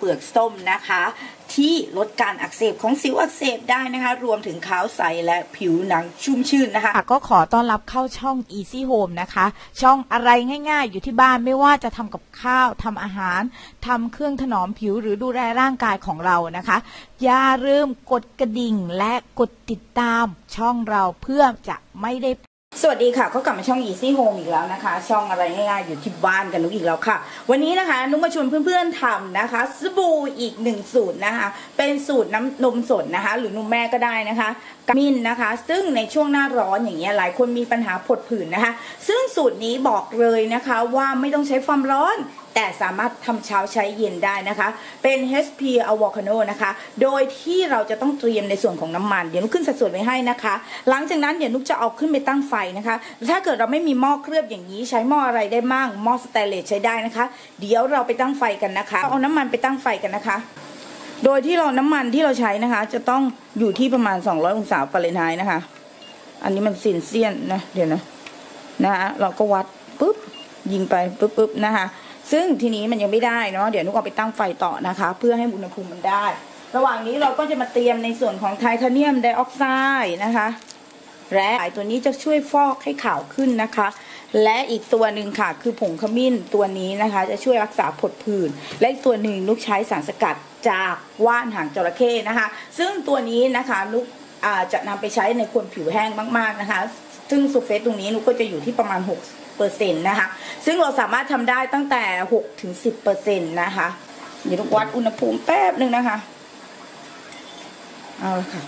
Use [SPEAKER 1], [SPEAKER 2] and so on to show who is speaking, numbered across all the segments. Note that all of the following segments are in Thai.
[SPEAKER 1] เปลือกส้มนะคะที่ลดการอักเสบของสิวอักเสบได้นะคะรวมถึงขาวใสและผิวหนังชุ่มชื่นนะคะ
[SPEAKER 2] ก็ขอต้อนรับเข้าช่อง Easy Home นะคะช่องอะไรง่ายๆอยู่ที่บ้านไม่ว่าจะทำกับข้าวทำอาหารทำเครื่องถนอมผิวหรือดูแลร่างกายของเรานะคะอย่าลืมกดกระดิ่งและกดติดตามช่องเราเพื่อจะไม่ได้
[SPEAKER 1] สวัสดีค่ะก็กลับมาช่อง Easy Home อีกแล้วนะคะช่องอะไรง่ายๆอยู่ที่บ้านกันนุ๊กอีกแล้วค่ะวันนี้นะคะนุ๊กมาชวนเพื่อนๆทำนะคะสบู่อีก1สูตรนะคะเป็นสูตรน้ำนมสดนะคะหรือนมแม่ก็ได้นะคะกมิ้นนะคะซึ่งในช่วงหน้าร้อนอย่างเงี้ยหลายคนมีปัญหาผดผื่นนะคะซึ่งสูตรนี้บอกเลยนะคะว่าไม่ต้องใช้ความร้อนแต่สามารถทำเช้าใช้เย็นได้นะคะเป็น HP Avocado นะคะโดยที่เราจะต้องเตรียมในส่วนของน้ำมันเดี๋ยวนุ๊กขึ้นสัดส่วนไว้ให้นะคะหลังจากนั้นเดี๋ยวนุ๊กจะเอาขึ้นไปตั้งไฟนะคะถ้าเกิดเราไม่มีหม้อเคลือบอย่างนี้ใช้หม้ออะไรได้บ้างหม้อสแตนเลสใช้ได้นะคะเดี๋ยวเราไปตั้งไฟกันนะคะเอาน้ำมันไปตั้งไฟกันนะคะโดยที่เราน้ำมันที่เราใช้นะคะจะต้องอยู่ที่ประมาณ200องศาฟาเรนไฮต์นะคะอันนี้มันซินเซียนนะเดี๋ยวนะคะเราก็วัดปุ๊บยิงไปปุ๊บนะคะซึ่งทีนี้มันยังไม่ได้เนาะเดี๋ยวนุ๊กเอาไปตั้งไฟต่อนะคะเพื่อให้อุณหภูมิมันได้ระหว่างนี้เราก็จะมาเตรียมในส่วนของไทเทเนียมไดออกไซด์นะคะและตัวนี้จะช่วยฟอกให้ขาวขึ้นนะคะและอีกตัวหนึ่งค่ะคือผงขมิ้นตัวนี้นะคะจะช่วยรักษาผดผื่นและอีกตัวหนึ่งนุ๊กใช้สารสกัดจากว่านหางจระเข้นะคะซึ่งตัวนี้นะคะนุ๊กจะนำไปใช้ในคนผิวแห้งมากๆนะคะซึ่งซูเฟสตรงนี้นุ๊กก็จะอยู่ที่ประมาณ6%นะคะซึ่งเราสามารถทำได้ตั้งแต่6-10%นะคะเดี๋ยววัดอุณหภูมิแป๊บนึงนะคะเอาละค่ะ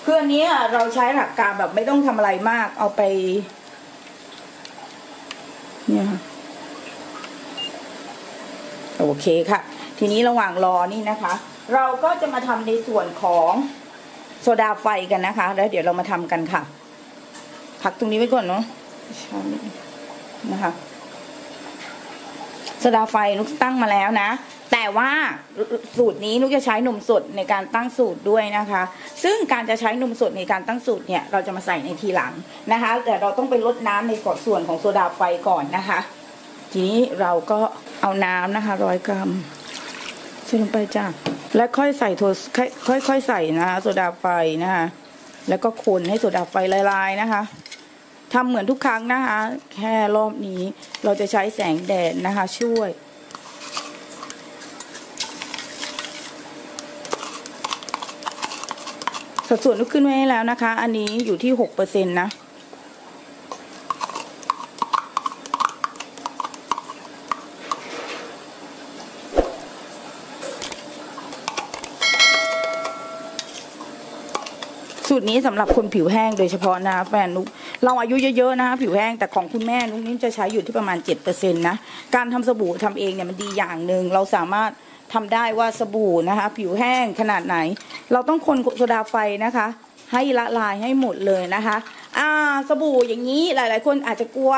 [SPEAKER 1] เพื่อนี้เราใช้หลักการแบบไม่ต้องทำอะไรมากเอาไปเนี่ยค่ะโอเคค่ะทีนี้ระหว่างรอนี่นะคะเราก็จะมาทำในส่วนของโซดาไฟกันนะคะแล้วเดี๋ยวเรามาทำกันค่ะพักตรงนี้ไว้ก่อนเนาะนะคะโซดาไฟนุ๊กตั้งมาแล้วนะแต่ว่าสูตรนี้นุ๊กจะใช้นมสดในการตั้งสูตรด้วยนะคะซึ่งการจะใช้นมสดในการตั้งสูตรเนี่ยเราจะมาใส่ในทีหลังนะคะแต่เราต้องไปลดน้ำในส่วนของโซดาไฟก่อนนะคะทีนี้เราก็เอาน้ำนะคะ100 กรัมใส่ลงไปจ้ะและค่อยใส่ค่อยใส่นะคะโซดาไฟนะคะแล้วก็คนให้โซดาไฟละลายนะคะทำเหมือนทุกครั้งนะคะแค่รอบนี้เราจะใช้แสงแดดนะคะช่วยสัดส่วนลุกขึ้นไว้ให้แล้วนะคะอันนี้อยู่ที่6%นะสูตรนี้สำหรับคนผิวแห้งโดยเฉพาะนะแฟนนุ๊กเราอายุเยอะๆนะคะผิวแห้งแต่ของคุณแม่นุ๊กนี่จะใช้อยู่ที่ประมาณ7%นะการทำสบู่ทำเองเนี่ยมันดีอย่างหนึ่งเราสามารถทำได้ว่าสบู่นะคะผิวแห้งขนาดไหนเราต้องคนโซดาไฟนะคะให้ละลายให้หมดเลยนะคะสบู่อย่างนี้หลายๆคนอาจจะกลัว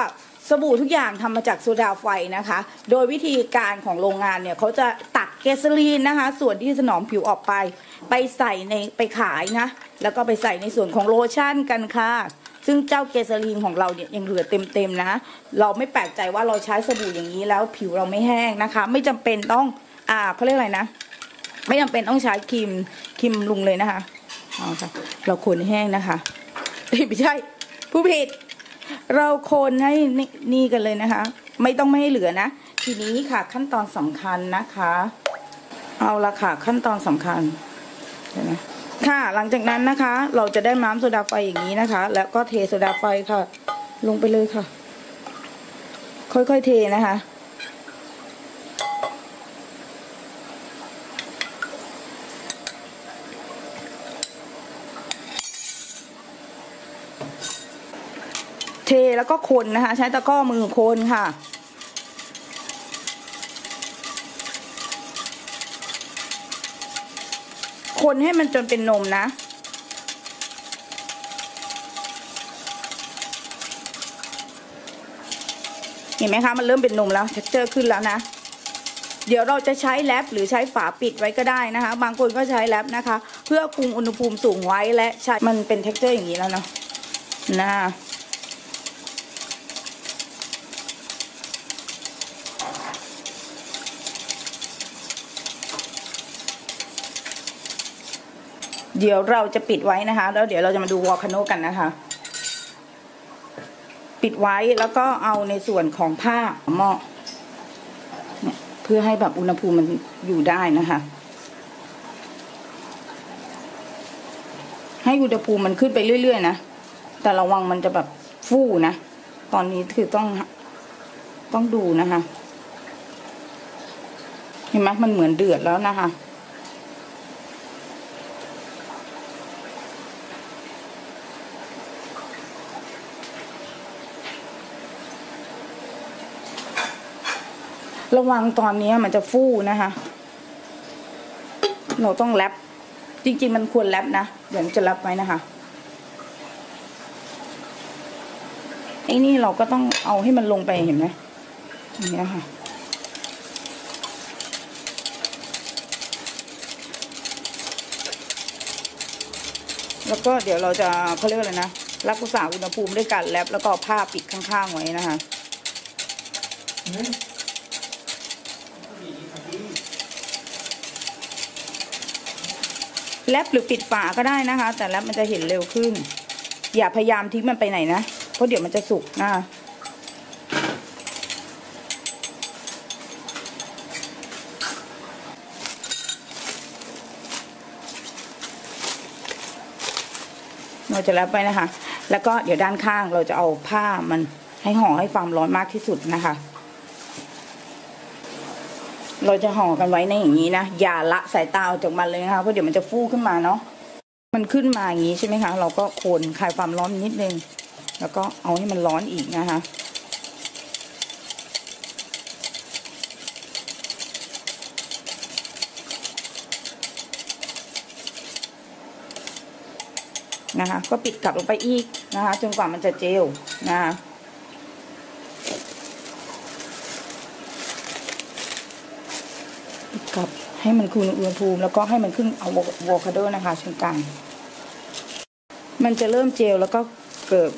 [SPEAKER 1] สบู่ทุกอย่างทำมาจากโซดาไฟนะคะโดยวิธีการของโรงงานเนี่ยเขาจะตักเกสรีนนะคะส่วนที่ถนอมผิวออกไปใส่ไปขายนะแล้วก็ไปใส่ในส่วนของโลชั่นกันค่ะซึ่งเจ้าเกสรีนของเราเนี่ยยังเหลือเต็มๆนะเราไม่แปลกใจว่าเราใช้สบู่อย่างนี้แล้วผิวเราไม่แห้งนะคะไม่จำเป็นต้องเขาเรียกอะไรนะไม่จำเป็นต้องใช้ครีมลุงเลยนะคะเอาค่ะเราคนแห้งนะคะไม่ใช่ผู้ผิดเราคนให้นี่กันเลยนะคะไม่ต้องไม่ให้เหลือนะทีนี้ค่ะขั้นตอนสำคัญนะคะเอาละค่ะขั้นตอนสำคัญเห็นไหมค่ะหลังจากนั้นนะคะเราจะได้ม้ามโซดาไฟอย่างนี้นะคะแล้วก็เทโซดาไฟค่ะลงไปเลยค่ะค่อยๆเทนะคะเทแล้วก็คนนะคะใช้ตะกร้อมือคนค่ะคนให้มันจนเป็นนมนะเห็นไหมคะมันเริ่มเป็นนมแล้วเท็กเจอร์ขึ้นแล้วนะเดี๋ยวเราจะใช้แรปหรือใช้ฝาปิดไว้ก็ได้นะคะบางคนก็ใช้แรปนะคะเพื่อคุมอุณหภูมิสูงไว้และใช้มันเป็นเท็กเจอร์อย่างนี้แล้วเนาะ เดี๋ยวเราจะปิดไว้นะคะแล้วเดี๋ยวเราจะมาดูวอลคาโนกันนะคะปิดไว้แล้วก็เอาในส่วนของผ้าหม้อเนี่ยเพื่อให้แบบอุณหภูมิมันอยู่ได้นะคะให้อุณหภูมิมันขึ้นไปเรื่อยๆนะแต่ระวังมันจะแบบฟู่นะตอนนี้คือต้องดูนะคะเห็นไหมมันเหมือนเดือดแล้วนะคะระวังตอนนี้มันจะฟู่นะคะเราต้องแรปจริงๆมันควรแรปนะเดี๋ยวจะแรปไว้นะคะไอ้นี่เราก็ต้องเอาให้มันลงไปเห็นไหมอย่างนี้ค่ะแล้วก็เดี๋ยวเราจะเขาเรียกอะไรนะรักษาอุณหภูมิด้วยการแรปแล้วก็ผ้าปิดข้างๆไว้นะคะแรปหรือปิดฝาก็ได้นะคะแต่แรปมันจะเห็นเร็วขึ้นอย่าพยายามทิ้งมันไปไหนนะเพราะเดี๋ยวมันจะสุกนะคะเราจะแรปไปนะคะแล้วก็เดี๋ยวด้านข้างเราจะเอาผ้ามันให้ห่อให้ความร้อนมากที่สุดนะคะเราจะห่อกันไว้ในอย่างนี้นะอย่าละสายตาออกจากมันเลยนะคะเพราะเดี๋ยวมันจะฟูขึ้นมาเนาะมันขึ้นมาอย่างนี้ใช่ไหมคะเราก็คนคลายความร้อนนิดนึงแล้วก็เอาให้มันร้อนอีกนะคะก็ปิดกลับลงไปอีกนะคะจนกว่ามันจะเจลนะคะปิดกลับให้มันคุมอุณหภูมิแล้วก็ให้มันขึ้นอะโวคาโดนะคะเช่นกันมันจะเริ่มเจลแล้วก็เกิด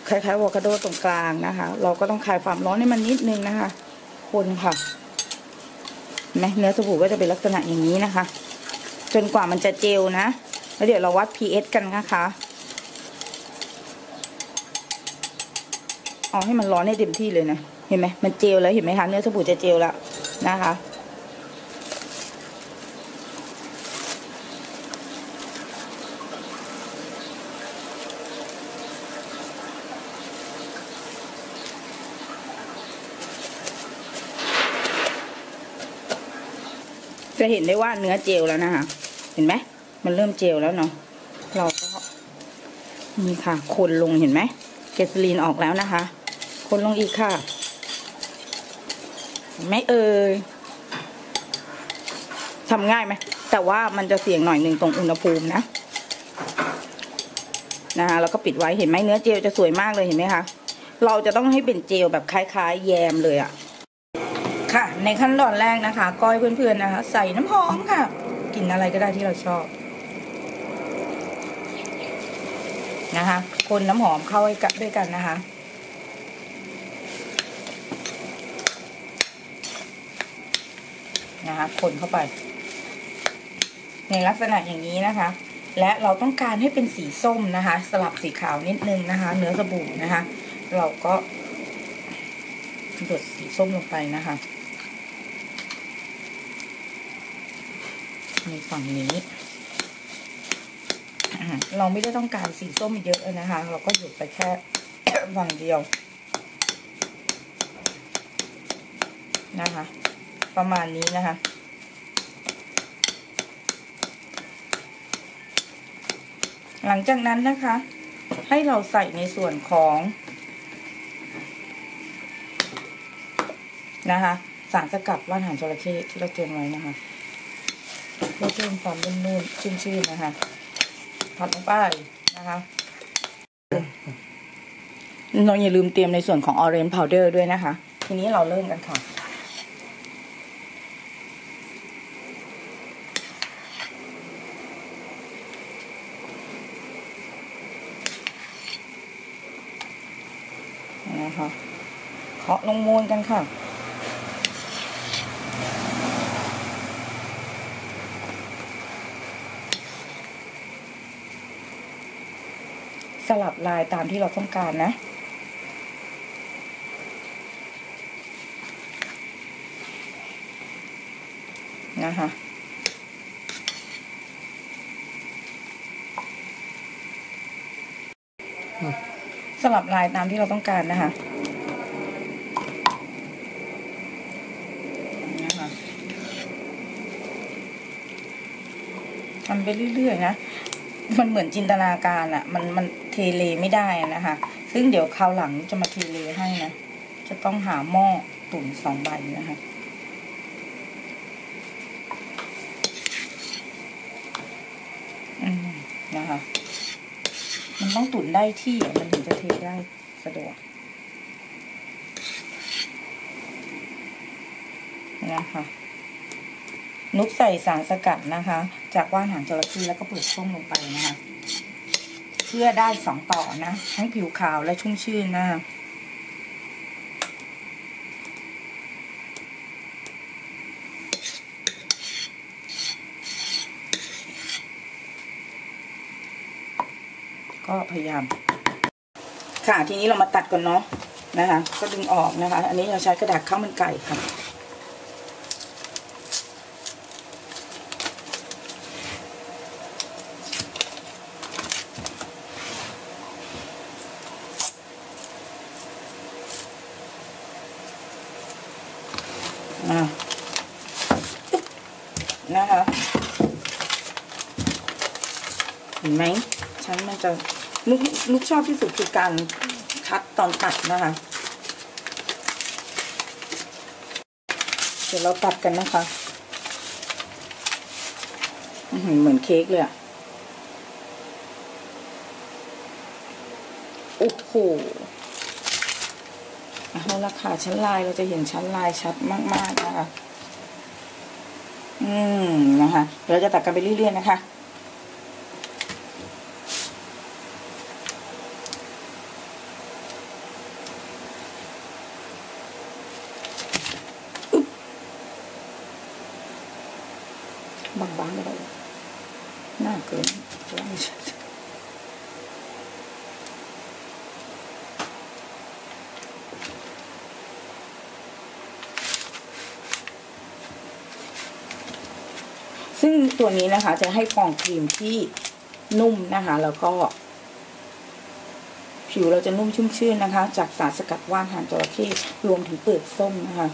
[SPEAKER 1] คล้ายๆอะโวคาโดตรงกลางนะคะเราก็ต้องคลายความร้อนให้มันนิดนึงนะคะคนค่ะเห็นไหมเนื้อสบู่ก็จะเป็นลักษณะอย่างนี้นะคะจนกว่ามันจะเจลนะแล้วเดี๋ยวเราวัด pH กันนะคะเอาให้มันร้อนให้เต็มที่เลยนะเห็นไหมมันเจลแล้วเห็นไหมคะเนื้อสบู่จะเจลแล้วนะคะจะเห็นได้ว่าเนื้อเจลแล้วนะคะเห็นไหมมันเริ่มเจลแล้วเนาะเราก็นี่ค่ะคนลงเห็นไหมเกสลีนออกแล้วนะคะคนลงอีกค่ะไม่ทำง่ายไหมแต่ว่ามันจะเสี่ยงหน่อยหนึ่งตรงอุณหภูมินะคะแล้วก็ปิดไว้เห็นไหมเนื้อเจลจะสวยมากเลยเห็นไหมคะเราจะต้องให้เป็นเจลแบบคล้ายๆแยมเลยอะค่ะในขั้นตอนแรกนะคะก้อยเพื่อนๆนะคะใส่น้ำหอมค่ะกลิ่นอะไรก็ได้ที่เราชอบนะคะคนน้ำหอมเข้าให้กับด้วยกันนะคะคนเข้าไปในลักษณะอย่างนี้นะคะและเราต้องการให้เป็นสีส้มนะคะสลับสีขาวนิดนึงนะคะเนื้อสบู่นะคะเราก็หยดสีส้มลงไปนะคะในฝั่งนี้เราไม่ได้ต้องการสีส้มเยอะนะคะเราก็หยดไปแค่ ฝั่งเดียวนะคะประมาณนี้นะคะหลังจากนั้นนะคะให้เราใส่ในส่วนของนะคะสารสกัดว่านหางจระเข้ที่เราเตรียมไว้นะคะเพื่อเพิ่มความนุ่มๆชื่นๆนะคะผัดลงไปนะคะเราอย่าลืมเตรียมในส่วนของ Orange Powder ด้วยนะคะทีนี้เราเริ่มกันค่ะนะคะเคาะลงมูลกันค่ะ สลับลายตามที่เราต้องการนะนะคะสลับลายตามที่เราต้องการนะคะทำไปเรื่อยๆนะมันเหมือนจินตนาการอะมันเทเลไม่ได้นะคะซึ่งเดี๋ยวคราวหลังจะมาเทเลให้นะจะต้องหาหม้อตุ๋น2 ใบนะคะนะคะมันต้องตุ๋นได้ที่มันถึงจะเทได้สะดวกนะคะนุกใส่สารสกัดนะคะจากว่านหางจระเข้แล้วก็เปลือกส้มลงไปนะคะเพื่อได้2 ต่อนะทั้งผิวขาวและชุ่มชื่นนะคะก็พยายามค่ะทีนี้เรามาตัดก่อนเนาะนะคะก็ดึงออกนะคะอันนี้เราใช้กระดาษข้าวมันไก่ค่ะนะคะเห็นไหมฉันมันจะนุกชอบที่สุดคือการคัดตอนตัดนะคะเดี๋ยวเราตัดกันนะคะเหมือนเค้กเลยอะโอ้โหเอาละค่ะชั้นลายเราจะเห็นชั้นลายชัดมากๆนะคะนะคะเราจะตัดกันไปเรื่อยๆนะคะบางๆเลยน่าเกินซึ่งตัวนี้นะคะจะให้ฟองครีมที่นุ่มนะคะแล้วก็ผิวเราจะนุ่มชุ่มชื่นนะคะจากสารสกัดว่านหางจระเข้รวมถึงเปลือกส้มนะคะ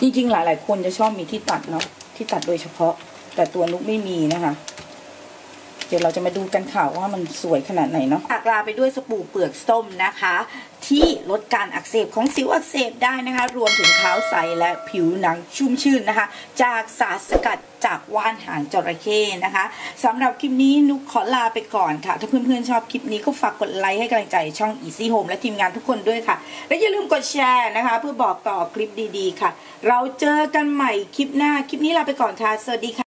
[SPEAKER 1] จริงๆหลายๆคนจะชอบมีที่ตัดเนาะที่ตัดโดยเฉพาะแต่ตัวนุกไม่มีนะคะเดี๋ยวเราจะมาดูกันค่ะว่ามันสวยขนาดไหนเนาะลาไปด้วยสบู่เปลือกส้มนะคะที่ลดการอักเสบของสิวอักเสบได้นะคะรวมถึงขาวใสและผิวหนังชุ่มชื่นนะคะจากสารสกัดจากว่านหางจระเข้นะคะสำหรับคลิปนี้นุกขอลาไปก่อนค่ะถ้าเพื่อนๆชอบคลิปนี้ก็ฝากกดไลค์ให้กำลังใจช่อง Easy Home และทีมงานทุกคนด้วยค่ะและอย่าลืมกดแชร์นะคะเพื่อบอกต่อคลิปดีๆค่ะเราเจอกันใหม่คลิปหน้าคลิปนี้ลาไปก่อนค่ะสวัสดีค่ะ